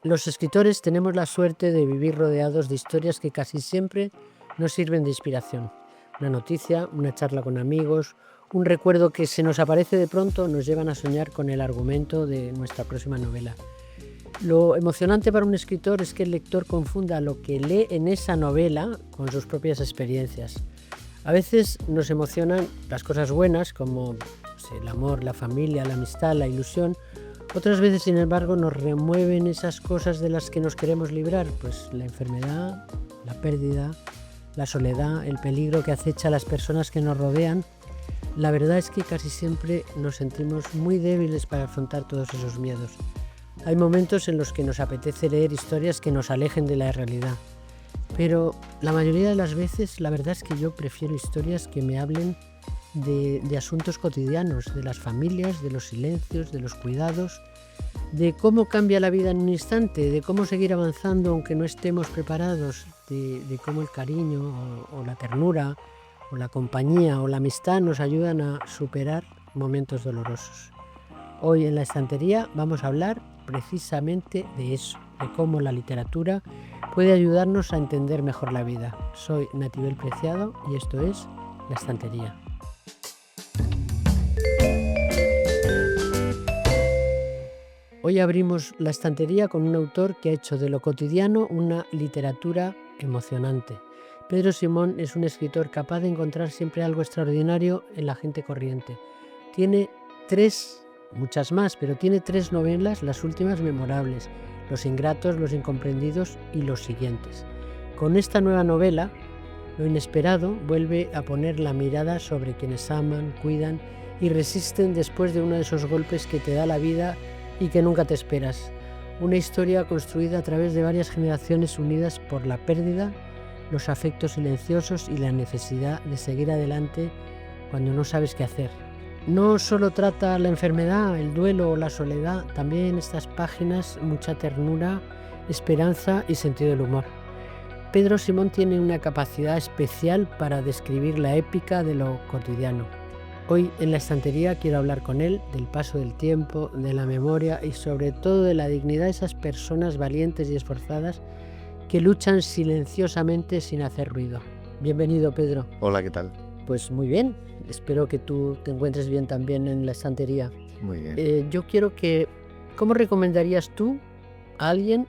Los escritores tenemos la suerte de vivir rodeados de historias que casi siempre nos sirven de inspiración. Una noticia, una charla con amigos, un recuerdo que se nos aparece de pronto nos llevan a soñar con el argumento de nuestra próxima novela. Lo emocionante para un escritor es que el lector confunda lo que lee en esa novela con sus propias experiencias. A veces nos emocionan las cosas buenas como el amor, la familia, la amistad, la ilusión. Otras veces, sin embargo, nos remueven esas cosas de las que nos queremos librar, pues la enfermedad, la pérdida, la soledad, el peligro que acecha a las personas que nos rodean. La verdad es que casi siempre nos sentimos muy débiles para afrontar todos esos miedos. Hay momentos en los que nos apetece leer historias que nos alejen de la realidad, pero la mayoría de las veces la verdad es que yo prefiero historias que me hablen de asuntos cotidianos, de las familias, de los silencios, de los cuidados, de cómo cambia la vida en un instante, de cómo seguir avanzando aunque no estemos preparados, de cómo el cariño o la ternura o la compañía o la amistad nos ayudan a superar momentos dolorosos. Hoy en la estantería vamos a hablar precisamente de eso, de cómo la literatura puede ayudarnos a entender mejor la vida. Soy Natibel Preciado y esto es La Estantería. Hoy abrimos la estantería con un autor que ha hecho de lo cotidiano una literatura emocionante. Pedro Simón es un escritor capaz de encontrar siempre algo extraordinario en la gente corriente. Tiene muchas más, pero tiene 3 novelas, las últimas memorables: Los ingratos, Los incomprendidos y Los siguientes. Con esta nueva novela, Lo inesperado vuelve a poner la mirada sobre quienes aman, cuidan y resisten después de uno de esos golpes que te da la vida y que nunca te esperas. Una historia construida a través de varias generaciones unidas por la pérdida, los afectos silenciosos y la necesidad de seguir adelante cuando no sabes qué hacer. No solo trata la enfermedad, el duelo o la soledad, también en estas páginas mucha ternura, esperanza y sentido del humor. Pedro Simón tiene una capacidad especial para describir la épica de lo cotidiano. Hoy en la estantería quiero hablar con él del paso del tiempo, de la memoria y sobre todo de la dignidad de esas personas valientes y esforzadas que luchan silenciosamente sin hacer ruido. Bienvenido, Pedro. Hola, ¿qué tal? Pues muy bien, espero que tú te encuentres bien también en la estantería. Muy bien. Yo quiero que, ¿cómo recomendarías tú a alguien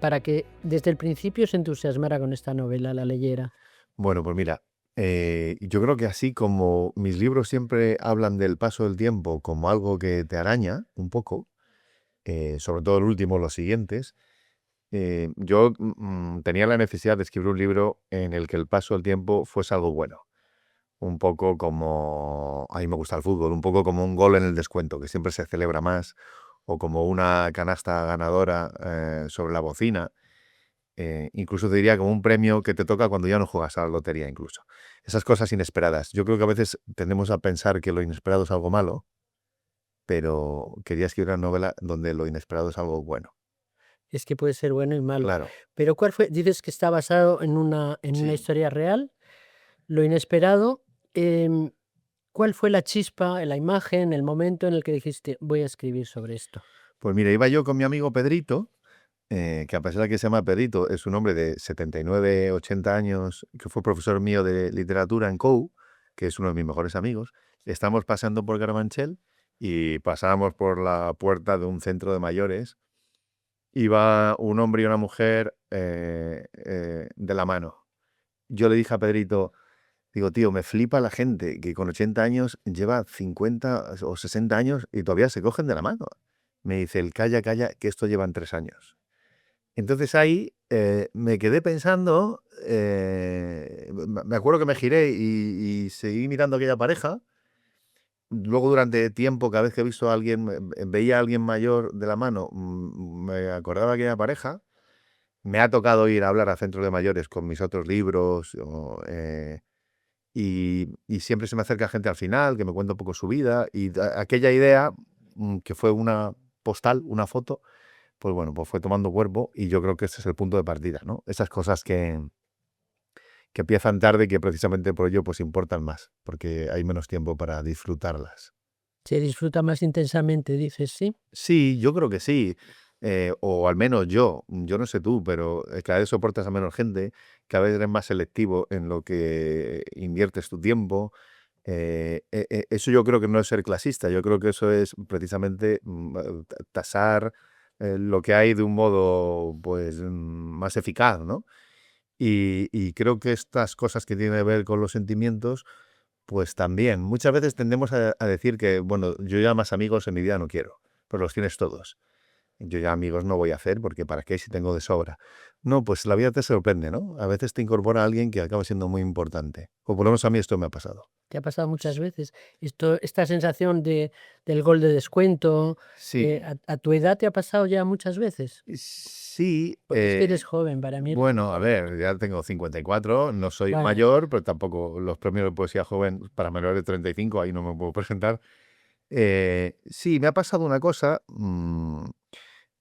para que desde el principio se entusiasmara con esta novela, la leyera? Bueno, pues mira, yo creo que así como mis libros siempre hablan del paso del tiempo como algo que te araña un poco, sobre todo el último, los siguientes, yo tenía la necesidad de escribir un libro en el que el paso del tiempo fuese algo bueno. Un poco como, a mí me gusta el fútbol, un poco como un gol en el descuento, que siempre se celebra más, o como una canasta ganadora sobre la bocina. Incluso te diría como un premio que te toca cuando ya no juegas a la lotería incluso. Esas cosas inesperadas. Yo creo que a veces tendemos a pensar que lo inesperado es algo malo, pero quería escribir una novela donde lo inesperado es algo bueno. Es que puede ser bueno y malo. Claro, Pero ¿cuál fue? Dices que está basado en una sí. historia real, lo inesperado. em, ¿Cuál fue la chispa, la imagen, el momento en el que dijiste voy a escribir sobre esto? Pues mira, iba yo con mi amigo Pedrito, que a pesar de que se llama Pedrito, es un hombre de 79, 80 años, que fue profesor mío de literatura en COU, que es uno de mis mejores amigos. Estamos paseando por Carabanchel y pasábamos por la puerta de un centro de mayores. Iba un hombre y una mujer de la mano. Yo le dije a Pedrito, digo, tío, me flipa la gente que con 80 años lleva 50 o 60 años y todavía se cogen de la mano. Me dice, el calla, calla, que esto llevan 3 años. Entonces ahí me quedé pensando, me acuerdo que me giré y seguí mirando a aquella pareja. Luego durante tiempo, cada vez que he visto a alguien, veía a alguien mayor de la mano, me acordaba de aquella pareja. Me ha tocado ir a hablar a centros de mayores con mis otros libros y siempre se me acerca gente al final que me cuenta un poco su vida y aquella idea, que fue una postal, una foto, pues bueno, pues fue tomando cuerpo y yo creo que ese es el punto de partida, ¿no? Esas cosas que empiezan tarde y que precisamente por ello pues importan más, porque hay menos tiempo para disfrutarlas. Se disfruta más intensamente, dices, ¿sí? Sí, yo creo que sí. o al menos yo no sé tú, pero cada vez soportas a menos gente, cada vez eres más selectivo en lo que inviertes tu tiempo. Eso yo creo que no es ser clasista, yo creo que eso es precisamente tasar lo que hay de un modo pues más eficaz, ¿no? Y creo que estas cosas que tienen que ver con los sentimientos, pues también. Muchas veces tendemos a decir que, bueno, yo ya más amigos en mi vida no quiero, pero los tienes todos. Yo ya amigos no voy a hacer porque ¿para qué si tengo de sobra? No, pues la vida te sorprende, ¿no? A veces te incorpora a alguien que acaba siendo muy importante. O por lo menos a mí esto me ha pasado. ¿Te ha pasado muchas veces? Esta sensación del gol de descuento, Sí, a tu edad te ha pasado ya muchas veces. sí. Porque es que eres joven, para mí. Bueno, a ver, ya tengo 54, no soy Bueno, mayor, pero tampoco los premios de poesía joven para menores de 35, ahí no me puedo presentar. Sí, me ha pasado una cosa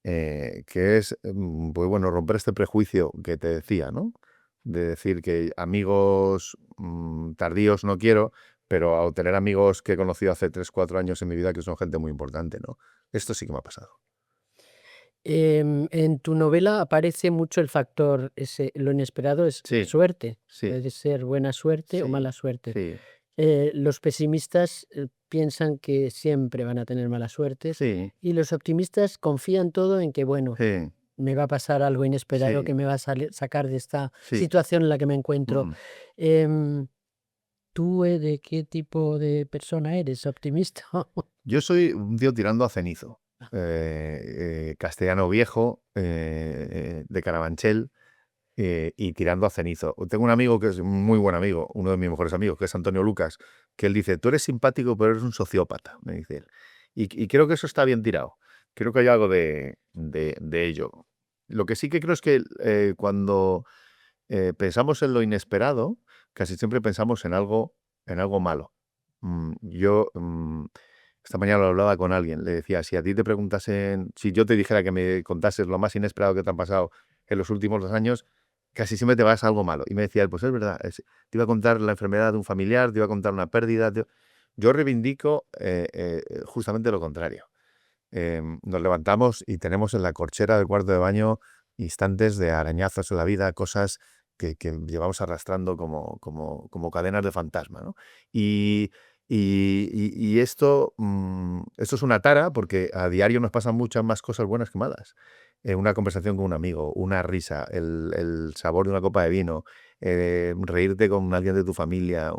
que es, pues bueno, romper este prejuicio que te decía, ¿no? De decir que amigos tardíos no quiero, pero a tener amigos que he conocido hace 3, 4 años en mi vida que son gente muy importante, ¿no? Esto sí que me ha pasado. en tu novela aparece mucho el factor, lo inesperado es la Sí, suerte. sí, Puede ser buena suerte o sí, mala suerte. sí, Los pesimistas piensan que siempre van a tener mala suerte sí, y los optimistas confían todo en que, bueno, sí, me va a pasar algo inesperado que sí, me va a sacar de esta sí. situación en la que me encuentro. Mm. Em, ¿Tú de qué tipo de persona eres? ¿Optimista? Yo soy un tío tirando a cenizo. Castellano viejo, de Carabanchel, y tirando a cenizo. Tengo un amigo que es un muy buen amigo, uno de mis mejores amigos, que es Antonio Lucas, que él dice, tú eres simpático, pero eres un sociópata, me dice él. Y creo que eso está bien tirado. Creo que hay algo de ello. Lo que sí que creo es que cuando pensamos en lo inesperado, casi siempre pensamos en algo malo. Yo esta mañana lo hablaba con alguien, le decía, si a ti te preguntasen, si yo te dijera que me contases lo más inesperado que te han pasado en los últimos 2 años, casi siempre te vas a algo malo. Y me decía él, pues es verdad, te iba a contar la enfermedad de un familiar, te iba a contar una pérdida. Yo reivindico justamente lo contrario. Nos levantamos y tenemos en la corchera del cuarto de baño instantes de arañazos en la vida, cosas que llevamos arrastrando como cadenas de fantasma, ¿no? Y, y esto es una tara porque a diario nos pasan muchas más cosas buenas que malas. Una conversación con un amigo, una risa, el sabor de una copa de vino, reírte con alguien de tu familia,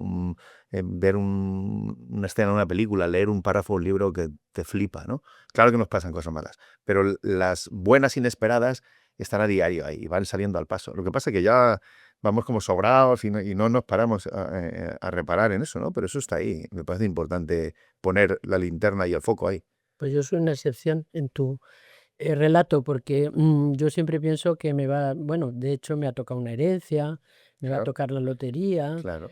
ver una escena en una película, leer un párrafo de un libro que te flipa, ¿no? Claro que nos pasan cosas malas, pero las buenas inesperadas están a diario ahí, van saliendo al paso. Lo que pasa es que ya vamos como sobrados y no nos paramos a reparar en eso, ¿no? Pero eso está ahí. Me parece importante poner la linterna y el foco ahí. Pues yo soy una excepción en tu relato, porque yo siempre pienso que bueno, de hecho me ha tocado una herencia, me va a Claro, tocar la lotería, claro.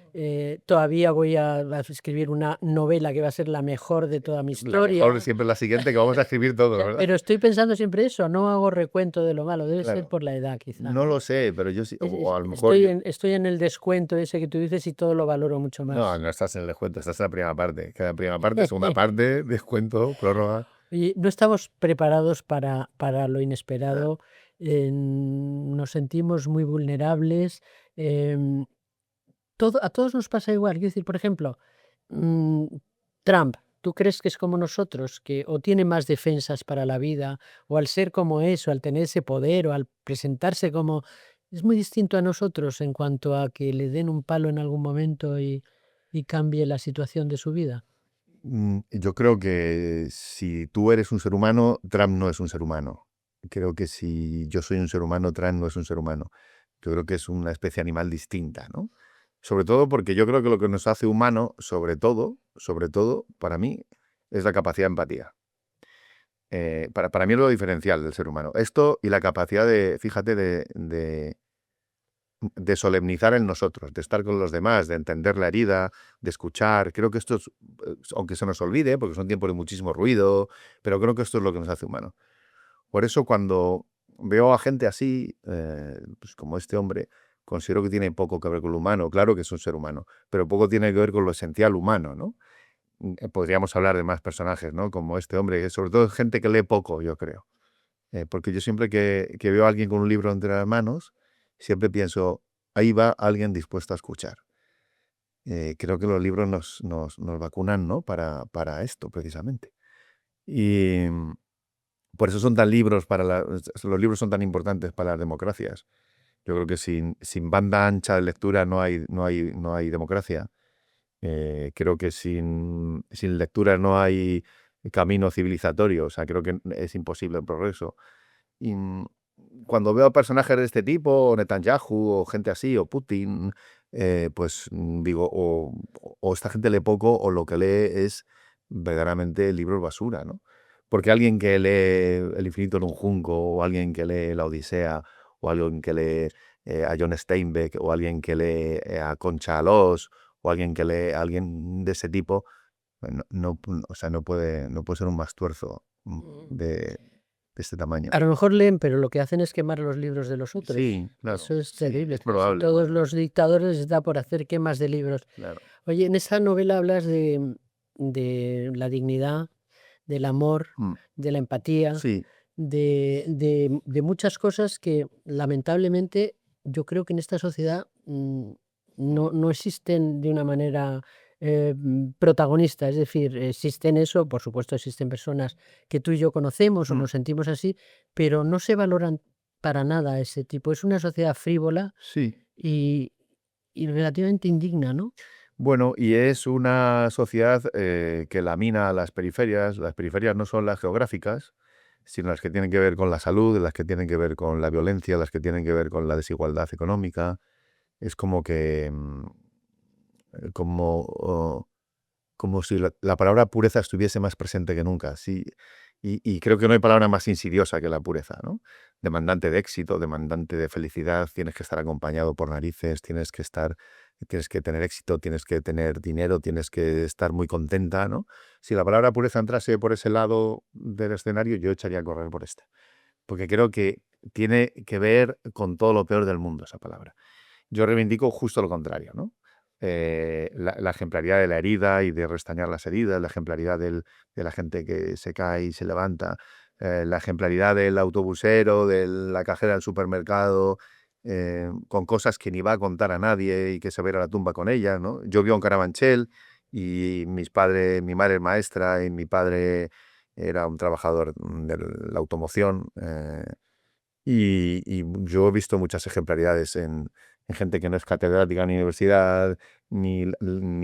todavía voy a escribir una novela que va a ser la mejor de toda mi La mejor historia. siempre es la siguiente que vamos a escribir todos, ¿verdad? Pero estoy pensando siempre eso, no hago recuento de lo malo, debe ser Claro. por la edad quizá, No ¿no? lo sé, pero yo sí, o a lo mejor Estoy en el descuento ese que tú dices y todo lo valoro mucho no, más. no estás en el descuento, estás en la primera parte. Queda primera parte, segunda parte, descuento, prórroga. Oye, no estamos preparados para lo Ah, inesperado, nos sentimos muy vulnerables, em, a todos nos pasa igual. Quiero decir, por ejemplo, mm, Trump, ¿tú crees que es como nosotros, que o tiene más defensas para la vida, o al ser como es, o al tener ese poder, o al presentarse como... Es muy distinto a nosotros en cuanto a que le den un palo en algún momento y cambie la situación de su vida? Yo creo que si tú eres un ser humano, Trump no es un ser humano. Creo que si yo soy un ser humano, Trump no es un ser humano. Yo creo que es una especie animal distinta, ¿no? Sobre todo porque yo creo que lo que nos hace humano, sobre todo, para mí, es la capacidad de empatía. Para mí es lo diferencial del ser humano. Esto y la capacidad de, fíjate, de solemnizar en nosotros, de estar con los demás, de entender la herida, de escuchar. Creo que esto es, aunque se nos olvide, porque son tiempos de muchísimo ruido, pero creo que esto es lo que nos hace humanos. Por eso cuando veo a gente así, pues como este hombre, considero que tiene poco que ver con lo humano. Claro que es un ser humano, pero poco tiene que ver con lo esencial humano, ¿no? Podríamos hablar de más personajes, ¿no? Como este hombre, que sobre todo es gente que lee poco, yo creo. Porque yo siempre que veo a alguien con un libro entre las manos, siempre pienso, ahí va alguien dispuesto a escuchar. Creo que los libros nos vacunan, ¿no? Para esto, precisamente. Y por eso son tan libros los libros son tan importantes para las democracias. Yo creo que sin banda ancha de lectura no hay democracia. Creo que sin lectura no hay camino civilizatorio. O sea, creo que es imposible el progreso. Y cuando veo personajes de este tipo, o Netanyahu, o gente así, o Putin, pues digo, o esta gente lee poco, o lo que lee es verdaderamente libros basura, ¿no? Porque alguien que lee El infinito en un junco, o alguien que lee La Odisea, o alguien que lee a John Steinbeck, o alguien que lee a Concha Alós, o alguien que lee a alguien de ese tipo, o sea, no puede ser un mastuerzo Mm. de este tamaño. A lo mejor leen, pero lo que hacen es quemar los libros de los otros. Sí, claro. Eso es Sí, terrible. es Casi probable. todos los dictadores les da por hacer quemas de libros. Claro. Oye, en esa novela hablas de la dignidad, del amor, Mm, de la empatía, Sí, de muchas cosas que lamentablemente yo creo que en esta sociedad no existen de una manera protagonista. Es decir, existen eso, por supuesto existen personas que tú y yo conocemos o mm, nos sentimos así, pero no se valoran para nada ese tipo. Es una sociedad frívola sí. y, y relativamente indigna, ¿no? Bueno, y es una sociedad que lamina las periferias. Las periferias no son las geográficas, sino las que tienen que ver con la salud, las que tienen que ver con la violencia, las que tienen que ver con la desigualdad económica. Es como que, como, como si la palabra pureza estuviese más presente que nunca. Sí, y creo que no hay palabra más insidiosa que la pureza, ¿no? Demandante de éxito, demandante de felicidad, tienes que estar acompañado por narices, tienes que tener éxito, tienes que tener dinero, tienes que estar muy contenta, ¿no? Si la palabra pureza entrase por ese lado del escenario, yo echaría a correr por este. Porque creo que tiene que ver con todo lo peor del mundo esa palabra. Yo reivindico justo lo contrario, ¿no? La ejemplaridad de la herida y de restañar las heridas, la ejemplaridad de la gente que se cae y se levanta, la ejemplaridad del autobusero, de la cajera del supermercado, con cosas que ni va a contar a nadie y que se va a ir a la tumba con ellas, ¿no? Yo vivo en Carabanchel y mi madre es maestra y mi padre era un trabajador de la automoción. Y yo he visto muchas ejemplaridades en gente que no es catedrática ni universidad, ni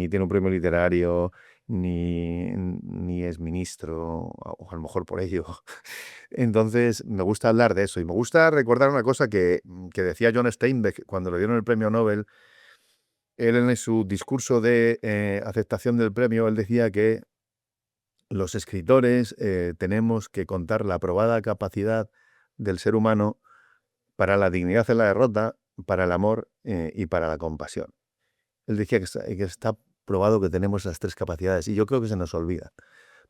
tiene un premio literario, ni es ministro, o a lo mejor por ello. Entonces, me gusta hablar de eso. Y me gusta recordar una cosa que decía John Steinbeck cuando le dieron el premio Nobel. Él en su discurso de aceptación del premio, él decía que los escritores tenemos que contar la probada capacidad del ser humano para la dignidad en la derrota, para el amor y para la compasión. Él decía que está probado que tenemos esas tres capacidades y yo creo que se nos olvida.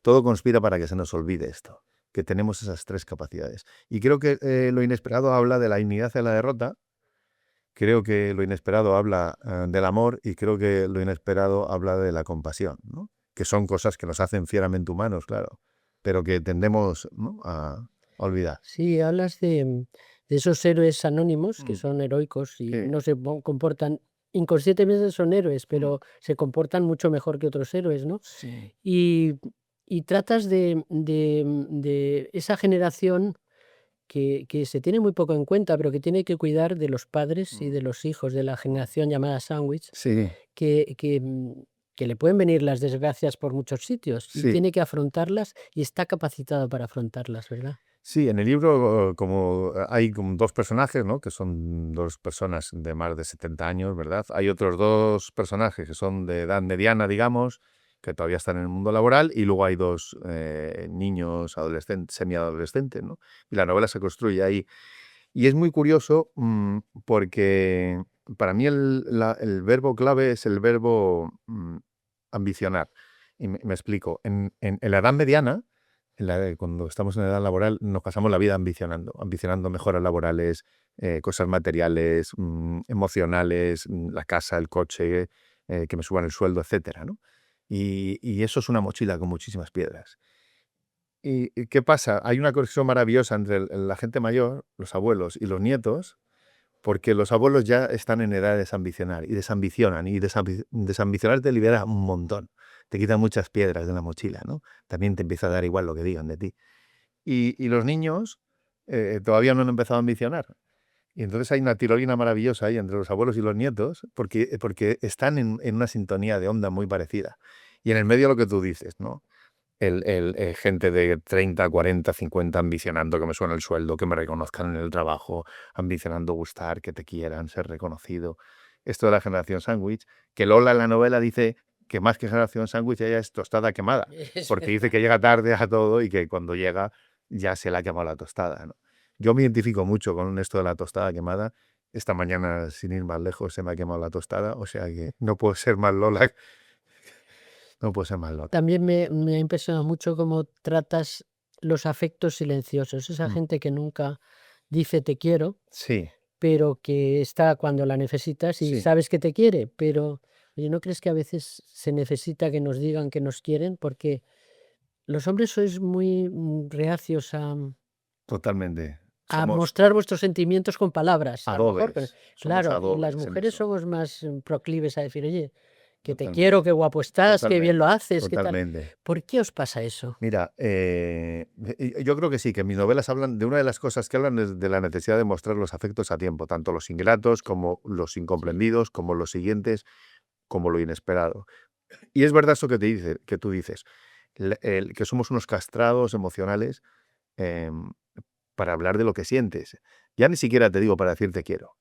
Todo conspira para que se nos olvide esto, que tenemos esas tres capacidades. Y creo que lo inesperado habla de la dignidad en la derrota, creo que lo inesperado habla del amor y creo que lo inesperado habla de la compasión, ¿no? Que son cosas que nos hacen fieramente humanos, claro, pero que tendemos, ¿no?, a olvidar. Sí, hablas de esos héroes anónimos que Mm, son heroicos y Sí. no se comportan, inconscientemente son héroes, Mm, pero se comportan mucho mejor que otros héroes, ¿no? Sí. Y, y tratas de esa generación que se tiene muy poco en cuenta, pero que tiene que cuidar de los padres y Mm, de los hijos, de la generación llamada sándwich, Sí. que, que, mm, que le pueden venir las desgracias por muchos sitios y Sí, tiene que afrontarlas y está capacitado para afrontarlas, ¿verdad? sí, en el libro como hay como dos personajes, ¿no? Que son dos personas de más de 70 años, ¿verdad? Hay otros dos personajes que son de edad mediana, digamos, que todavía están en el mundo laboral, y luego hay dos niños adolescentes, semiadolescentes, ¿no? Y la novela se construye ahí. Y es muy curioso porque para mí el verbo clave es el verbo ambicionar. Y me explico. En la edad mediana, cuando estamos en la edad laboral, nos pasamos la vida ambicionando mejoras laborales, cosas materiales, emocionales, la casa, el coche, que me suban el sueldo, etcétera, ¿no? Y eso es una mochila con muchísimas piedras. ¿Y qué pasa? Hay una conexión maravillosa entre la gente mayor, los abuelos y los nietos, porque los abuelos ya están en edad de desambicionar y desambicionan. Y desambicionar te libera un montón. Te quita muchas piedras de la mochila, ¿no? También te empieza a dar igual lo que digan de ti. Y los niños todavía no han empezado a ambicionar. Y entonces hay una tirolina maravillosa ahí entre los abuelos y los nietos, porque están en una sintonía de onda muy parecida. Y en el medio lo que tú dices, ¿no? Gente de 30, 40, 50 ambicionando que me suene el sueldo, que me reconozcan en el trabajo, ambicionando gustar, que te quieran, ser reconocido. Esto de la generación sándwich, que Lola en la novela dice que más que generación sándwich ella es tostada quemada, Es porque dice verdad. que llega tarde a todo y que cuando llega ya se le ha quemado la tostada, ¿no? Yo me identifico mucho con esto de la tostada quemada. Esta mañana, sin ir más lejos, se me ha quemado la tostada, o sea que no puedo ser más Lola, no puedo ser más Lola. También me ha impresionado mucho cómo tratas los afectos silenciosos, esa Mm. gente que nunca dice te quiero, Sí, pero que está cuando la necesitas y sí. sabes que te quiere, pero oye, ¿no crees que a veces se necesita que nos digan que nos quieren? Porque los hombres sois muy reacios Totalmente. a Somos mostrar vuestros sentimientos con palabras, a lo mejor, pero adobes, somos claro, y las adobes en mujeres eso. somos más proclives a decir, oye, que te quiero, Totalmente, qué guapo estás, qué bien lo totalmente, haces, qué tal. totalmente. ¿Por qué os pasa eso? Mira, yo creo que sí, que mis novelas hablan de una de las cosas que hablan es de la necesidad de mostrar los afectos a tiempo, tanto los ingratos como los Sí. incomprendidos, como los siguientes, como lo inesperado. Y es verdad eso que que tú dices, que somos unos castrados emocionales em, para hablar de lo que sientes. Ya ni siquiera te digo para decir te quiero,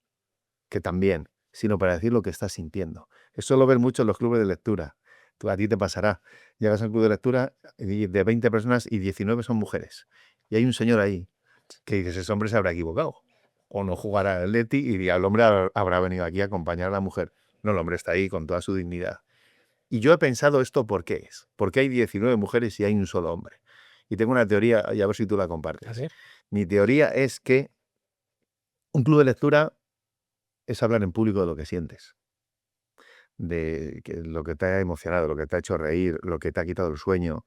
que también, sino para decir lo que estás sintiendo. Eso lo ves mucho en los clubes de lectura. A ti te pasará. Llegas al club de lectura y de 20 personas y 19 son mujeres. Y hay un señor ahí que dices, ese hombre se habrá equivocado. O no jugará al Leti y el hombre habrá venido aquí a acompañar a la mujer. No, el hombre está ahí con toda su dignidad. Y yo he pensado esto por qué es. Porque hay 19 mujeres y hay un solo hombre. Y tengo una teoría, y a ver si tú la A compartes. ver. Mi teoría es que un club de lectura es hablar en público de lo que sientes, de lo que te ha emocionado, lo que te ha hecho reír, lo que te ha quitado el sueño,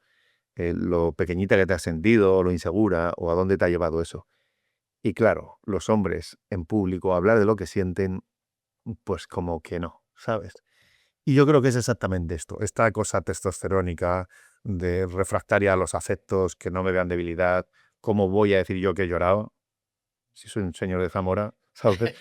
lo pequeñita que te has sentido, o lo insegura, o a dónde te ha llevado eso. Y claro, los hombres en público hablar de lo que sienten, pues como que no, ¿sabes? Y yo creo que es exactamente esto, esta cosa testosterónica de refractaria a los afectos, que no me vean debilidad, ¿cómo voy a decir yo que he llorado? Si soy un señor de Zamora, ¿sabes?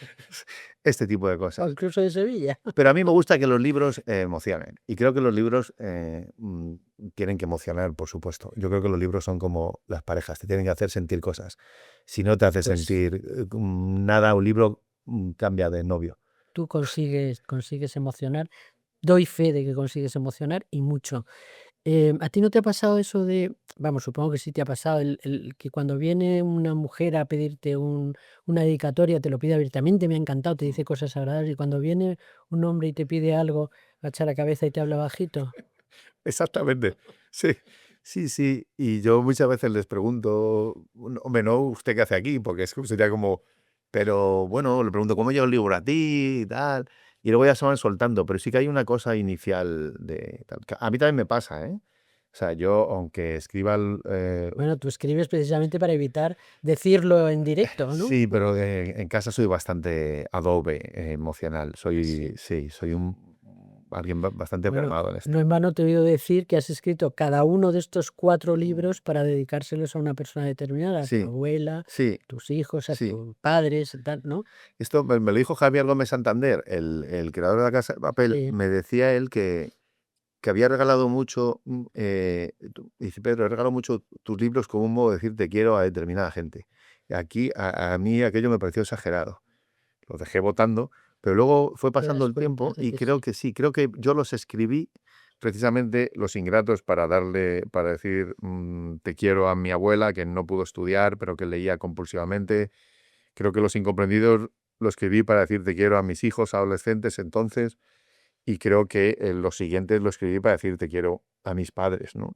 Este tipo de O cosas. incluso de Sevilla. Pero a mí me gusta que los libros emocionen. Y creo que los libros tienen que emocionar, por supuesto. Yo creo que los libros son como las parejas, te tienen que hacer sentir cosas. Si no te hace Pues sentir nada, un libro cambia de novio. tú consigues emocionar. Doy fe de que consigues emocionar y mucho. ¿A ti no te ha pasado eso de, vamos, supongo que sí te ha pasado, el que cuando viene una mujer a pedirte una dedicatoria, te lo pide abiertamente, me ha encantado, te dice cosas agradables, y cuando viene un hombre y te pide algo, agacha la cabeza y te habla bajito? Exactamente. Sí, sí, sí. Y yo muchas veces les pregunto, hombre, no, ¿usted qué hace aquí? Porque es que sería como, pero bueno, le pregunto, ¿cómo llega el libro a ti y tal? Y luego ya se van soltando, pero sí que hay una cosa inicial de tal. A mí también me pasa, ¿eh? O sea, yo, aunque escriba, Bueno, tú escribes precisamente para evitar decirlo en directo, ¿no? sí, pero en casa soy bastante adobe emocional. Sí. Sí, soy alguien bastante Bueno, fermado en esto. no en vano te he oído decir que has escrito cada uno de estos 4 libros para dedicárselos a una persona determinada, a tu Sí, abuela, sí, a tus hijos, a sí. tus padres, tal, ¿no? Esto me lo dijo Javier Gómez Santander, el creador de La Casa de Papel. Sí, Me decía él que había regalado mucho, dice, Pedro, he regalado mucho tus libros como un modo de decir te quiero a determinada gente. Y aquí a mí aquello me pareció exagerado. Los dejé votando, pero luego fue te pasando das el cuenta tiempo de y que sí. creo que sí, creo que yo los escribí precisamente los ingratos para decir te quiero a mi abuela que no pudo estudiar, pero que leía compulsivamente. Creo que los incomprendidos lo escribí para decir te quiero a mis hijos adolescentes entonces, y creo que los siguientes lo escribí para decir te quiero a mis padres, ¿no?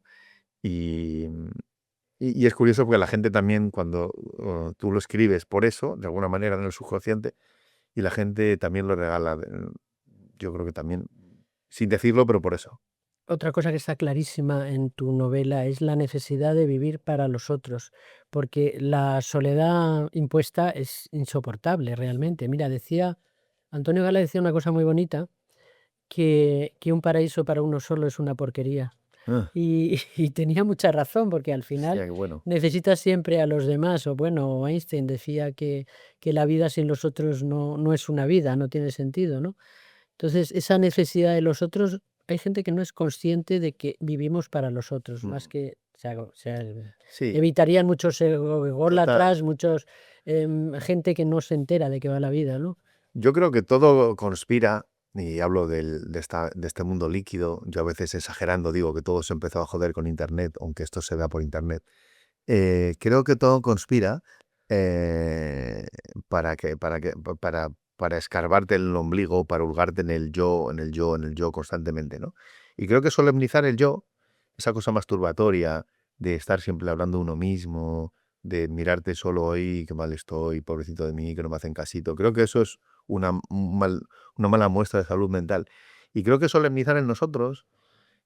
Y, y es curioso porque la gente también, cuando tú lo escribes por eso, de alguna manera en el subconsciente, y la gente también lo regala, yo creo que también, sin decirlo, pero por eso. Otra cosa que está clarísima en tu novela es la necesidad de vivir para los otros, porque la soledad impuesta es insoportable realmente. Mira, decía Antonio Gala decía una cosa muy bonita, que un paraíso para uno solo es una porquería. Ah, Y tenía mucha razón, porque al hostia, final qué bueno. necesitas siempre a los demás, o bueno, Einstein decía que la vida sin los otros no es una vida, no tiene sentido, ¿no? Entonces, esa necesidad de los otros, hay gente que no es consciente de que vivimos para los otros, más Mm, que sí, evitarían muchos total. ególatras, muchos, gente que no se entera de qué va la vida, ¿no? Yo creo que todo conspira, y hablo de este mundo líquido, yo a veces exagerando digo que todo se empezó a joder con Internet, aunque esto se vea por Internet. Creo que todo conspira eh, para escarbarte el ombligo, para hurgarte en el yo, en el yo, en el yo constantemente, ¿no? Y creo que solemnizar el yo, esa cosa masturbatoria de estar siempre hablando de uno mismo, de mirarte solo hoy, qué mal estoy, pobrecito de mí, que no me hacen casito. Creo que eso es una mala muestra de salud mental. Y creo que solemnizar en nosotros,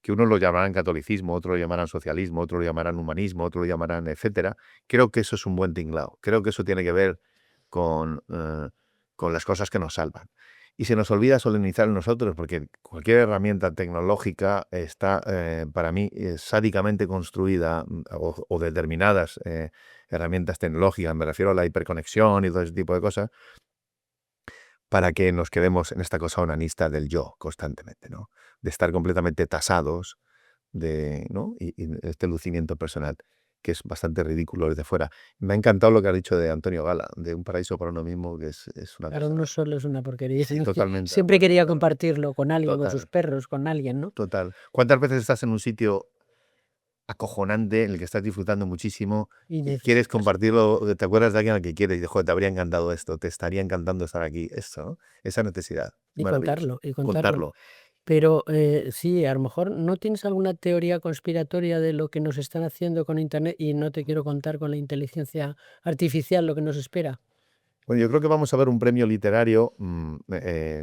que unos lo llamarán catolicismo, otros lo llamarán socialismo, otros lo llamarán humanismo, otros lo llamarán etcétera, creo que eso es un buen tinglao. Creo que eso tiene que ver con, con las cosas que nos salvan. Y se nos olvida solemnizar en nosotros, porque cualquier herramienta tecnológica está, para mí, sádicamente construida, o determinadas herramientas tecnológicas, me refiero a la hiperconexión y todo ese tipo de cosas, para que nos quedemos en esta cosa onanista del yo constantemente, ¿no? De estar completamente tasados, ¿no? Y este lucimiento personal, que es bastante ridículo desde fuera. Me ha encantado lo que has dicho de Antonio Gala, de un paraíso para uno mismo, que es una Para cosa. uno solo es una porquería. Sí, totalmente de Siempre acuerdo. quería compartirlo con alguien, con sus Total, perros, con alguien, ¿no? total. ¿Cuántas veces estás en un sitio acojonante en el que estás disfrutando muchísimo Y y quieres necesitas compartirlo, te acuerdas de alguien al que quieres y dices, joder, te habría encantado esto, te estaría encantando estar aquí, eso, ¿no? Esa necesidad, y maravilloso. contarlo, y contarlo. Contarlo. Pero, sí, a lo mejor, ¿no tienes alguna teoría conspiratoria de lo que nos están haciendo con Internet? Y no te quiero contar con la inteligencia artificial lo que nos espera. Bueno, yo creo que vamos a ver un premio literario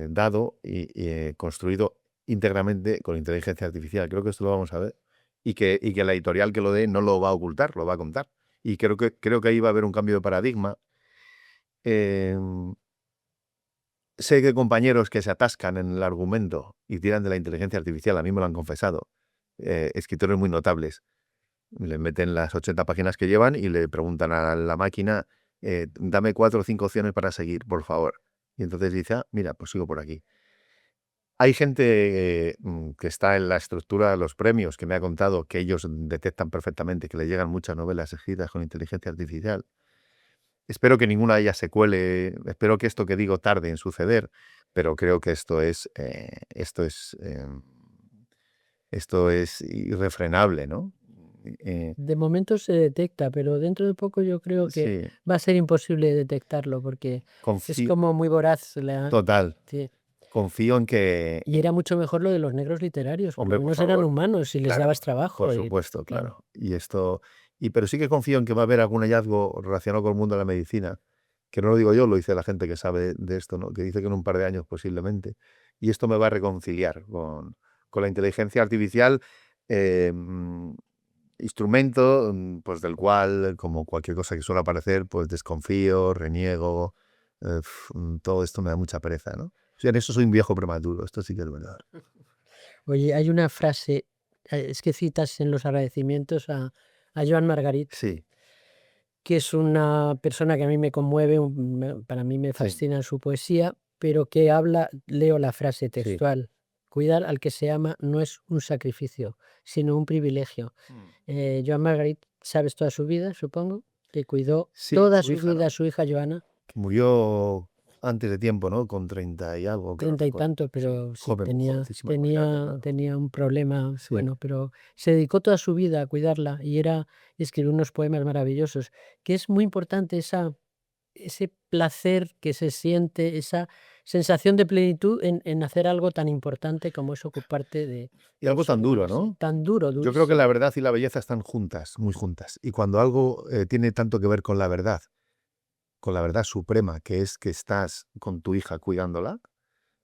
dado y construido íntegramente con inteligencia artificial. Creo que esto lo vamos a ver. Y que la editorial que lo dé no lo va a ocultar, lo va a contar. Y creo que ahí va a haber un cambio de paradigma. Em, Sé que compañeros que se atascan en el argumento y tiran de la inteligencia artificial, a mí me lo han confesado, escritores muy notables, le meten las 80 páginas que llevan y le preguntan a la máquina, dame 4 o 5 opciones para seguir, por favor. Y entonces dice, ah, mira, pues sigo por aquí. Hay gente que está en la estructura de los premios que me ha contado que ellos detectan perfectamente que le llegan muchas novelas escritas con inteligencia artificial. Espero que ninguna de ellas se cuele, espero que esto que digo tarde en suceder, pero creo que esto es irrefrenable, ¿no? Eh, De momento se detecta, pero dentro de poco yo creo que sí, va a ser imposible detectarlo, porque es confío, como muy voraz total, sí. confío en que, Y era mucho mejor lo de los negros literarios, por lo hombre, por menos eran favor, humanos y les claro, dabas por trabajo y supuesto, claro. claro. Pero sí que confío en que va a haber algún hallazgo relacionado con el mundo de la medicina, que no lo digo yo, lo dice la gente que sabe de esto, ¿no? Que dice que en un par de años posiblemente. Y esto me va a reconciliar con la inteligencia artificial, instrumento, pues del cual, como cualquier cosa que suele aparecer, pues desconfío, reniego, todo esto me da mucha pereza, ¿no? O sea, en eso soy un viejo prematuro, esto sí que es verdad. Oye, hay una frase, es que citas en los agradecimientos a Joan Margarit, Sí, que es una persona que a mí me conmueve, para mí me sí, fascina su poesía, pero que habla, leo la frase sí. textual, cuidar al que se ama no es un sacrificio, sino un privilegio. Mm. Joan Margarit, sabes toda su vida, supongo, que cuidó Sí, toda su su hija, vida a ¿no? su hija Joana, Que murió antes de tiempo, ¿no? Con 30 y algo, creo que 30 y fue. tanto, Sí, pero sí, joven, jovencísima, imagínate, claro. tenía un problema, Sí. bueno, pero se dedicó toda su vida a cuidarla y escribió unos poemas maravillosos, que es muy importante ese placer que se siente, esa sensación de plenitud en hacer algo tan importante como es ocuparte Y de un algo ser tan duro, humano así, ¿no? tan duro, Yo creo que la durísimo. verdad y la belleza están juntas, muy juntas. Y cuando algo tiene tanto que ver con la verdad suprema, que es que estás con tu hija cuidándola,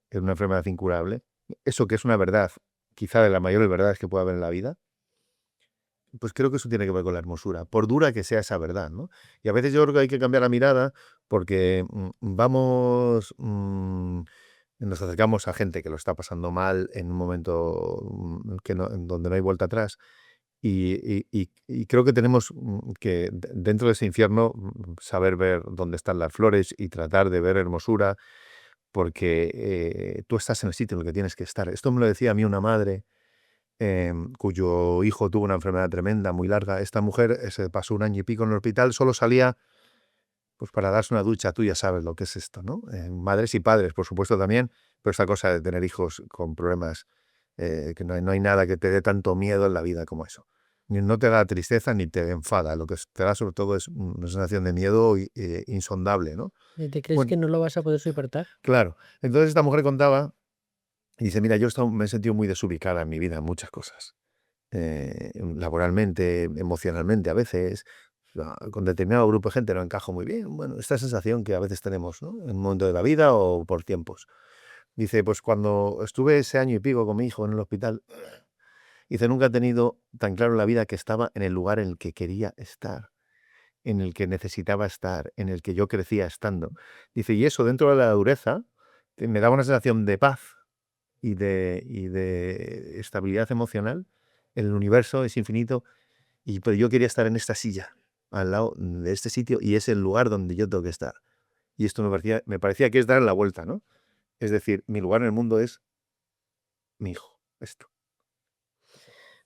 es una enfermedad incurable, eso que es una verdad quizá de las mayores verdades que pueda haber en la vida, pues creo que eso tiene que ver con la hermosura, por dura que sea esa verdad, ¿no? Y a veces yo creo que hay que cambiar la mirada porque nos acercamos a gente que lo está pasando mal en un momento en donde no hay vuelta atrás. Y creo que tenemos que dentro de ese infierno saber ver dónde están las flores y tratar de ver hermosura, porque tú estás en el sitio en el que tienes que estar. Esto me lo decía a mí una madre cuyo hijo tuvo una enfermedad tremenda, muy larga. Esta mujer se pasó 1 año y pico en el hospital, solo salía pues para darse una ducha. Tú ya sabes lo que es esto, ¿no? Madres y padres, por supuesto, también, pero esta cosa de tener hijos con problemas, que no hay nada que te dé tanto miedo en la vida como eso. No te da tristeza ni te enfada, lo que te da sobre todo es una sensación de miedo insondable, ¿no? ¿Te crees Bueno, que no lo vas a poder soportar? claro. Entonces esta mujer contaba y dice, mira, me he sentido muy desubicada en mi vida en muchas cosas. Laboralmente, emocionalmente a veces, con determinado grupo de gente no encajo muy bien. Bueno, esta sensación que a veces tenemos, ¿no? En un momento de la vida o por tiempos. Dice, pues cuando estuve ese 1 año y pico con mi hijo en el hospital, dice, nunca he tenido tan claro en la vida que estaba en el lugar en el que quería estar, en el que necesitaba estar, en el que yo crecía estando. Dice, y eso dentro de la dureza me daba una sensación de paz y de estabilidad emocional. El universo es infinito, pero yo quería estar en esta silla, al lado de este sitio, y es el lugar donde yo tengo que estar. Y esto me parecía que es dar la vuelta, ¿no? Es decir, mi lugar en el mundo es mi hijo, esto.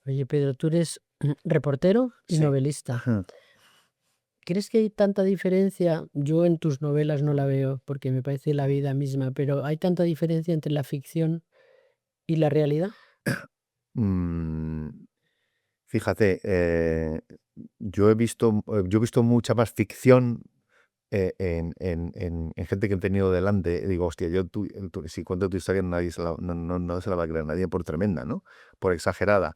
Oye, Pedro, tú eres reportero y Sí. novelista. ¿Crees que hay tanta diferencia? Yo en tus novelas no la veo porque me parece la vida misma, pero ¿hay tanta diferencia entre la ficción y la realidad? Mm, Fíjate, yo he visto mucha más ficción en gente que he tenido delante. Digo, hostia, si cuento tu historia nadie no se la va a creer nadie por tremenda, ¿no? Por exagerada.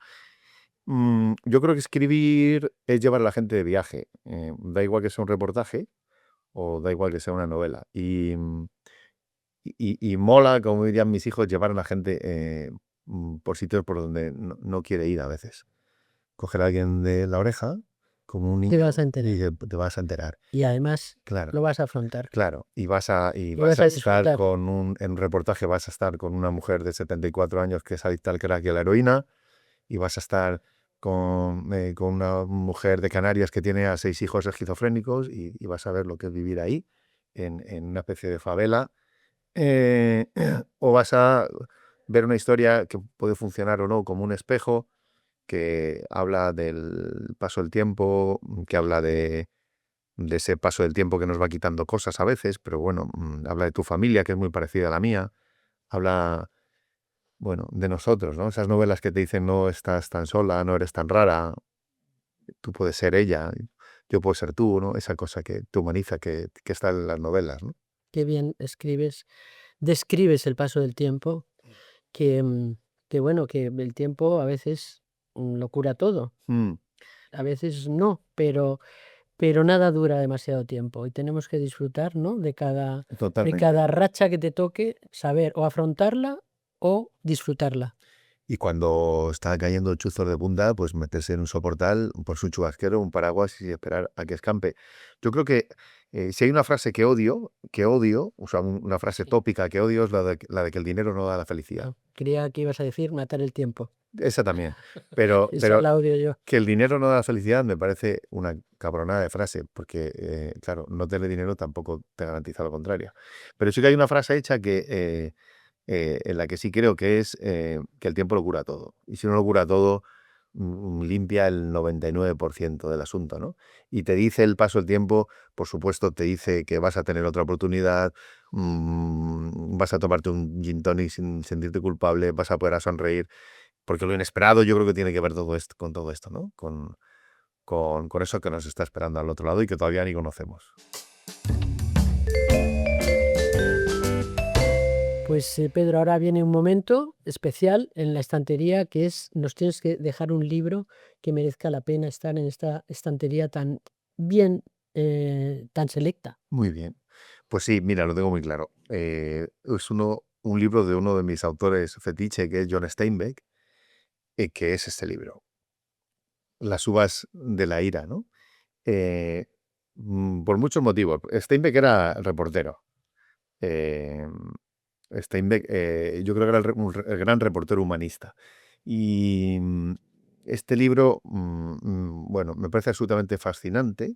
Yo creo que escribir es llevar a la gente de viaje. Da igual que sea un reportaje o da igual que sea una novela. Y mola, como dirían mis hijos, llevar a la gente por sitios por donde no quiere ir a veces. Coger a alguien de la oreja, como un Te vas niño, a y enterar te vas a enterar. y además Claro, lo vas a afrontar claro. Y y vas vas a a estar disfrutar. en un reportaje vas a estar con una mujer de 74 años que es adicta al crack y a la heroína, y vas a estar con una mujer de Canarias que tiene a 6 hijos esquizofrénicos, y vas a ver lo que es vivir ahí, en una especie de favela. eh, o vas a ver una historia que puede funcionar o no como un espejo, que habla del paso del tiempo, que habla de ese paso del tiempo que nos va quitando cosas a veces, pero bueno, habla de tu familia, que es muy parecida a la mía, habla, bueno, de nosotros, ¿no? Esas novelas que te dicen no estás tan sola, no eres tan rara, tú puedes ser ella, yo puedo ser tú, ¿no? Esa cosa que te humaniza, que está en las novelas, ¿no? Qué bien describes el paso del tiempo, que, que bueno, que el tiempo a veces lo cura todo, Mm, a veces no, pero nada dura demasiado tiempo y tenemos que disfrutar, ¿no? De Totalmente. cada racha que te toque, saber o afrontarla o disfrutarla. Y cuando está cayendo chuzos de punta, pues meterse en un soportal, por su chubasquero, un paraguas y esperar a que escampe. Yo creo que si hay una frase que odio, o sea, una frase Sí. tópica que odio es la de que el dinero no da la felicidad. Ah, creía que ibas a decir matar el tiempo. Esa también. Pero, Esa pero la odio yo. que el dinero no da la felicidad me parece una cabronada de frase, porque, claro, no tener dinero tampoco te garantiza lo contrario. Pero sí que hay una frase hecha en la que sí creo que es que el tiempo lo cura todo. Y si no lo cura todo, limpia el 99% del asunto, ¿no? Y te dice el paso del tiempo, por supuesto, te dice que vas a tener otra oportunidad, vas a tomarte un gin tonic sin sentirte culpable, vas a poder sonreír, porque lo inesperado yo creo que tiene que ver con todo esto, ¿no? Con eso que nos está esperando al otro lado y que todavía ni conocemos. Pues Pedro, ahora viene un momento especial en la estantería que es, nos tienes que dejar un libro que merezca la pena estar en esta estantería tan bien, tan selecta. Muy bien. Pues sí, mira, lo tengo muy claro. Es un libro de uno de mis autores fetiche, que es John Steinbeck, que es este libro, Las uvas de la ira, ¿no? Por muchos motivos. Steinbeck era reportero. Eh, Steinbeck, yo creo que era el gran reportero humanista. Y este libro, bueno, me parece absolutamente fascinante.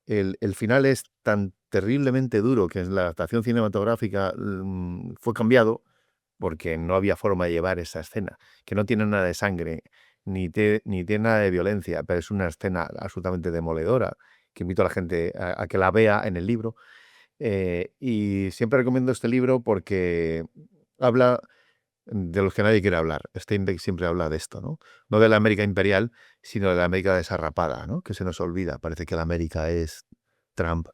El final es tan terriblemente duro que en la adaptación cinematográfica fue cambiado porque no había forma de llevar esa escena, que no tiene nada de sangre, ni tiene nada de violencia, pero es una escena absolutamente demoledora, que invito a la gente a que la vea en el libro. Y siempre recomiendo este libro porque habla de los que nadie quiere hablar. Steinbeck siempre habla de esto, ¿no? No de la América imperial, sino de la América desarrapada, ¿no? Que se nos olvida. Parece que la América es Trump,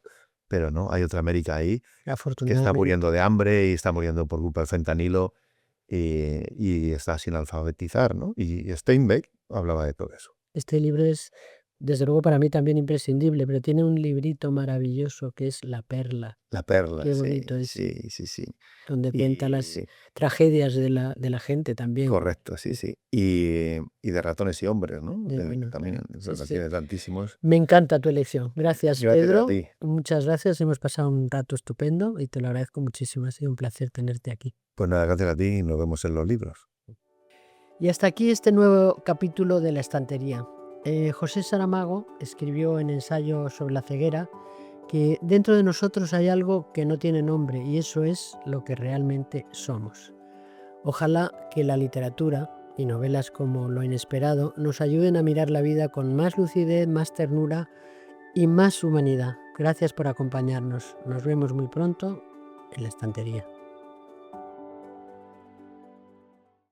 pero no, hay otra América ahí que está Afortunadamente. muriendo de hambre y está muriendo por culpa del fentanilo y está sin alfabetizar, ¿no? Y Steinbeck hablaba de todo eso. Este libro es, desde luego, para mí también imprescindible, pero tiene un librito maravilloso que es La Perla. La perla, Qué sí, bonito es, sí, sí, sí. donde cuenta las Y tragedias de la gente también. correcto, sí, sí. Y de ratones y hombres, ¿no? Bueno, También tiene tantísimos. me encanta tu elección. Gracias, Gracias a Pedro. ti. Muchas gracias. Hemos pasado un rato estupendo y te lo agradezco muchísimo. Ha sido un placer tenerte aquí. Pues nada, gracias a ti y nos vemos en los libros. Y hasta aquí este nuevo capítulo de La Estantería. José Saramago escribió en Ensayo sobre la ceguera que dentro de nosotros hay algo que no tiene nombre y eso es lo que realmente somos. Ojalá que la literatura y novelas como Lo Inesperado nos ayuden a mirar la vida con más lucidez, más ternura y más humanidad. Gracias por acompañarnos. Nos vemos muy pronto en La Estantería.